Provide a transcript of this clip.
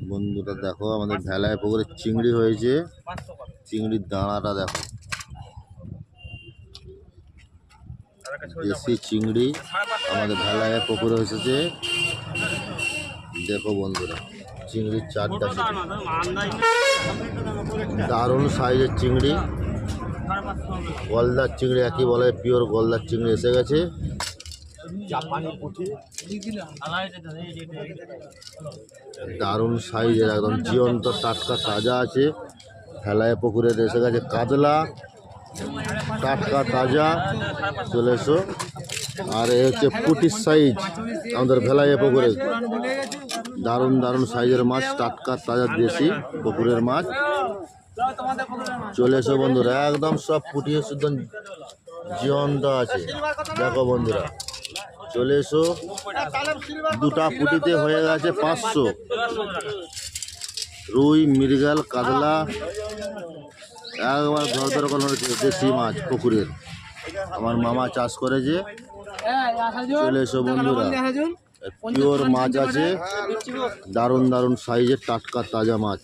বন্ধুরা দেখো আমাদের ভেলায় পুকুরে চিংড়ি হয়েছে, চিংড়ির দাঁড়াটা দেখো, দেশি চিংড়ি আমাদের ভেলায় পুকুরে এসেছে। দেখো বন্ধুরা চিংড়ির চারটা, দারুণ সাইজের চিংড়ি, গলদার চিংড়ি একই বলে, পিওর গলদার চিংড়ি এসে গেছে। দারুণ সাইজের একদম জীবন্ত টাটকা তাজা আছে। ভেলায় পুকুরে এসে গেছে কাতলা, টাটকা তাজা, চলে এসো। আর এ হচ্ছে পুটির সাইজ আমাদের ভেলায় পুকুরে, দারুণ দারুণ সাইজের মাছ, টাটকা তাজা দেশি পুকুরের মাছ। চলে এসো বন্ধুরা, একদম সব পুটিয়ে শুদ্ধ জীবন্ত আছে। দেখো বন্ধুরা চলে এসো, দুটা পুটিতে হয়ে গেছে 500। রুই, মৃগেল, কাতলা একবার ধর কোনো দেশি মাছ পুকুরের, আমার মামা চাষ করেছে। চলে এসো বন্ধুরা, পিওর মাছ আছে, দারুণ দারুণ সাইজের টাটকা তাজা মাছ।